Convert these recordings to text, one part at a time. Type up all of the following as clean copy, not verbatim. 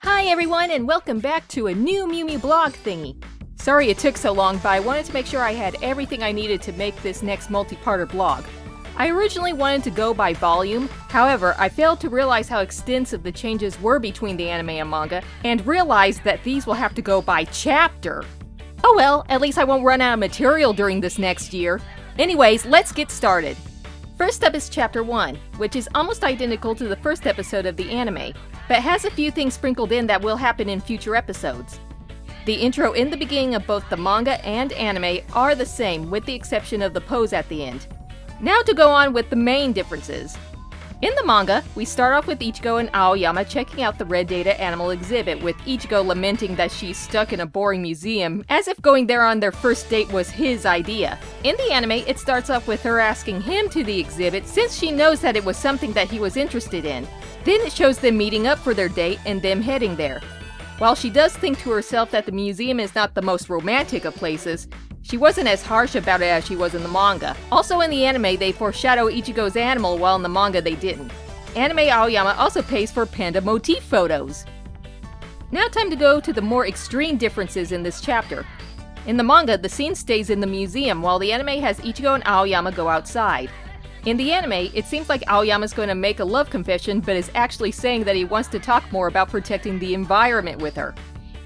Hi everyone, and welcome back to a new Mew Mew Blog Thingy. Sorry it took so long, but I wanted to make sure I had everything I needed to make this next multi-parter blog. I originally wanted to go by volume, however, I failed to realize how extensive the changes were between the anime and manga, and realized that these will have to go by chapter. Oh well, at least I won't run out of material during this next year. Anyways, let's get started. First up is Chapter 1, which is almost identical to the first episode of the anime, but has a few things sprinkled in that will happen in future episodes. The intro in the beginning of both the manga and anime are the same, with the exception of the pose at the end. Now to go on with the main differences. In the manga, we start off with Ichigo and Aoyama checking out the Red Data Animal exhibit, with Ichigo lamenting that she's stuck in a boring museum, as if going there on their first date was his idea. In the anime, it starts off with her asking him to the exhibit since she knows that it was something that he was interested in. Then it shows them meeting up for their date and them heading there. While she does think to herself that the museum is not the most romantic of places, she wasn't as harsh about it as she was in the manga. Also in the anime, they foreshadow Ichigo's animal, while in the manga they didn't. Anime Aoyama also pays for panda motif photos. Now time to go to the more extreme differences in this chapter. In the manga, the scene stays in the museum, while the anime has Ichigo and Aoyama go outside. In the anime, it seems like Aoyama's going to make a love confession, but is actually saying that he wants to talk more about protecting the environment with her.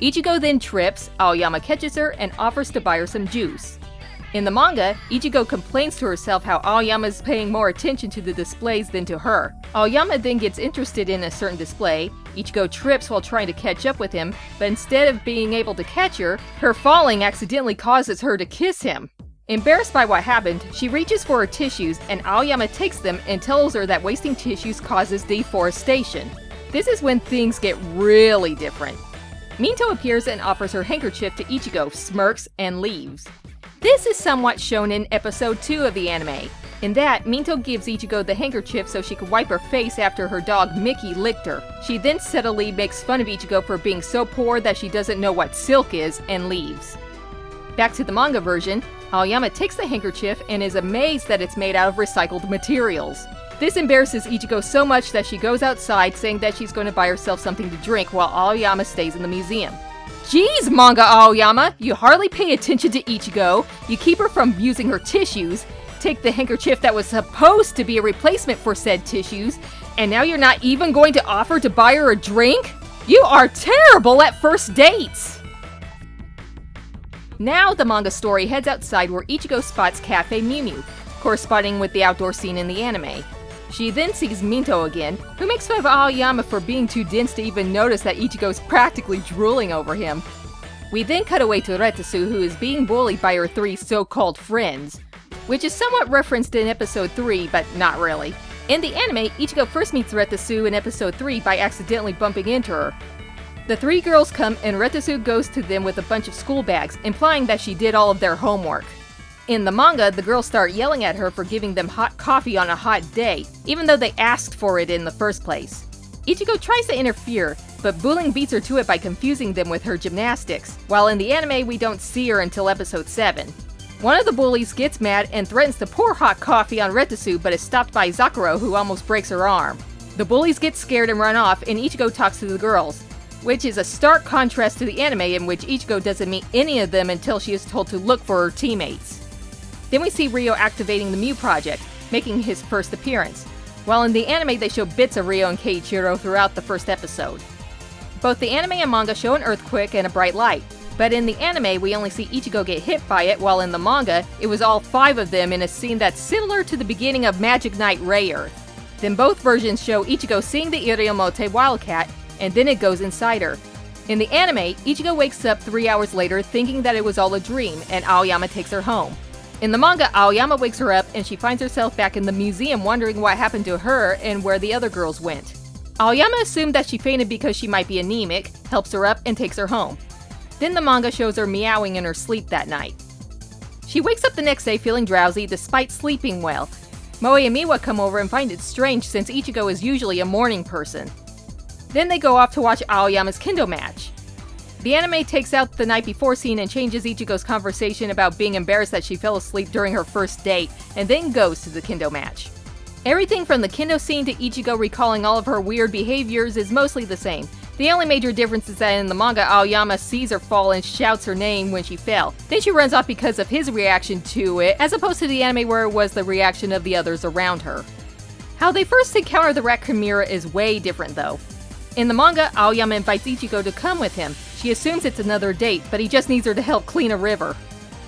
Ichigo then trips, Aoyama catches her, and offers to buy her some juice. In the manga, Ichigo complains to herself how Aoyama is paying more attention to the displays than to her. Aoyama then gets interested in a certain display, Ichigo trips while trying to catch up with him, but instead of being able to catch her, her falling accidentally causes her to kiss him. Embarrassed by what happened, she reaches for her tissues, and Aoyama takes them and tells her that wasting tissues causes deforestation. This is when things get really different. Minto appears and offers her handkerchief to Ichigo, smirks, and leaves. This is somewhat shown in episode 2 of the anime. In that, Minto gives Ichigo the handkerchief so she could wipe her face after her dog Mickey licked her. She then subtly makes fun of Ichigo for being so poor that she doesn't know what silk is, and leaves. Back to the manga version, Aoyama takes the handkerchief and is amazed that it's made out of recycled materials. This embarrasses Ichigo so much that she goes outside saying that she's going to buy herself something to drink while Aoyama stays in the museum. Jeez, manga Aoyama! You hardly pay attention to Ichigo, you keep her from using her tissues, take the handkerchief that was supposed to be a replacement for said tissues, and now you're not even going to offer to buy her a drink? You are terrible at first dates! Now the manga story heads outside where Ichigo spots Cafe Mew Mew, corresponding with the outdoor scene in the anime. She then sees Minto again, who makes fun of Aoyama for being too dense to even notice that Ichigo's practically drooling over him. We then cut away to Retsu, who is being bullied by her 3 so-called friends, which is somewhat referenced in episode 3, but not really. In the anime, Ichigo first meets Retsu in episode 3 by accidentally bumping into her. The 3 girls come and Retsu goes to them with a bunch of school bags, implying that she did all of their homework. In the manga, the girls start yelling at her for giving them hot coffee on a hot day, even though they asked for it in the first place. Ichigo tries to interfere, but bullying beats her to it by confusing them with her gymnastics, while in the anime we don't see her until episode 7. One of the bullies gets mad and threatens to pour hot coffee on Retsu, but is stopped by Zakuro, who almost breaks her arm. The bullies get scared and run off, and Ichigo talks to the girls, which is a stark contrast to the anime in which Ichigo doesn't meet any of them until she is told to look for her teammates. Then we see Ryo activating the Mew Project, making his first appearance, while in the anime they show bits of Ryo and Keiichiro throughout the first episode. Both the anime and manga show an earthquake and a bright light, but in the anime we only see Ichigo get hit by it, while in the manga it was all 5 of them in a scene that's similar to the beginning of Magic Knight Ray Earth. Then both versions show Ichigo seeing the Iriomote wildcat, and then it goes inside her. In the anime, Ichigo wakes up 3 hours later thinking that it was all a dream, and Aoyama takes her home. In the manga, Aoyama wakes her up and she finds herself back in the museum wondering what happened to her and where the other girls went. Aoyama assumed that she fainted because she might be anemic, helps her up, and takes her home. Then the manga shows her meowing in her sleep that night. She wakes up the next day feeling drowsy despite sleeping well. Moe and Miwa come over and find it strange since Ichigo is usually a morning person. Then they go off to watch Aoyama's kendo match. The anime takes out the night before scene and changes Ichigo's conversation about being embarrassed that she fell asleep during her first date, and then goes to the kendo match. Everything from the kendo scene to Ichigo recalling all of her weird behaviors is mostly the same, The only major difference is that in the manga, Aoyama sees her fall and shouts her name when she fell. Then she runs off because of his reaction to it, as opposed to the anime where it was the reaction of the others around her. How they first encounter the rat Chimera is way different though. In the manga, Aoyama invites Ichigo to come with him. She assumes it's another date, but he just needs her to help clean a river.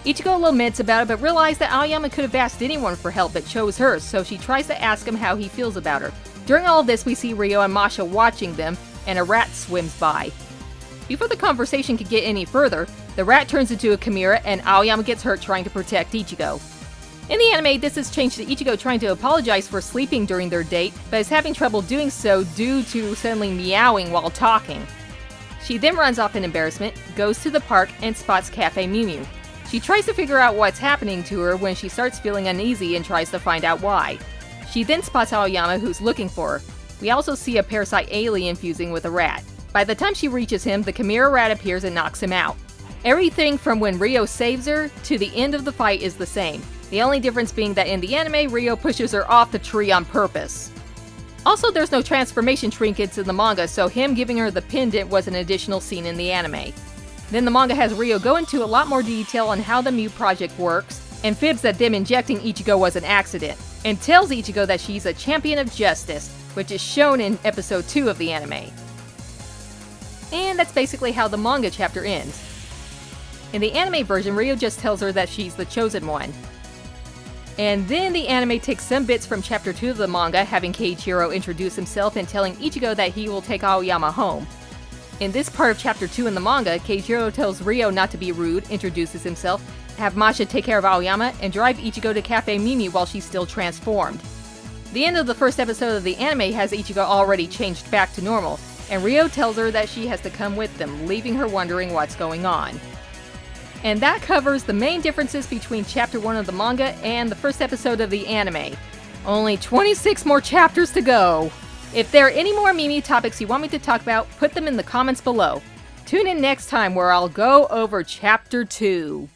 Ichigo laments about it, but realizes that Aoyama could have asked anyone for help but chose her, so she tries to ask him how he feels about her. During all of this, we see Ryo and Masha watching them, and a rat swims by. Before the conversation could get any further, the rat turns into a chimera and Aoyama gets hurt trying to protect Ichigo. In the anime, this is changed to Ichigo trying to apologize for sleeping during their date, but is having trouble doing so due to suddenly meowing while talking. She then runs off in embarrassment, goes to the park, and spots Cafe Mew Mew. She tries to figure out what's happening to her when she starts feeling uneasy and tries to find out why. She then spots Aoyama, who's looking for her. We also see a parasite alien fusing with a rat. By the time she reaches him, the chimera rat appears and knocks him out. Everything from when Ryo saves her to the end of the fight is the same. The only difference being that in the anime, Ryo pushes her off the tree on purpose. Also, there's no transformation trinkets in the manga, so him giving her the pendant was an additional scene in the anime. Then the manga has Ryo go into a lot more detail on how the Mew project works, and fibs that them injecting Ichigo was an accident, and tells Ichigo that she's a champion of justice, which is shown in episode 2 of the anime. And that's basically how the manga chapter ends. In the anime version, Ryo just tells her that she's the chosen one. And then the anime takes some bits from chapter 2 of the manga, having Keiichiro introduce himself and telling Ichigo that he will take Aoyama home. In this part of chapter 2 in the manga, Keiichiro tells Ryo not to be rude, introduces himself, have Masha take care of Aoyama, and drive Ichigo to Cafe Mew Mew while she's still transformed. The end of the first episode of the anime has Ichigo already changed back to normal, and Ryo tells her that she has to come with them, leaving her wondering what's going on. And that covers the main differences between chapter 1 of the manga and the first episode of the anime. Only 26 more chapters to go! If there are any more Mew Mew topics you want me to talk about, put them in the comments below. Tune in next time where I'll go over chapter 2.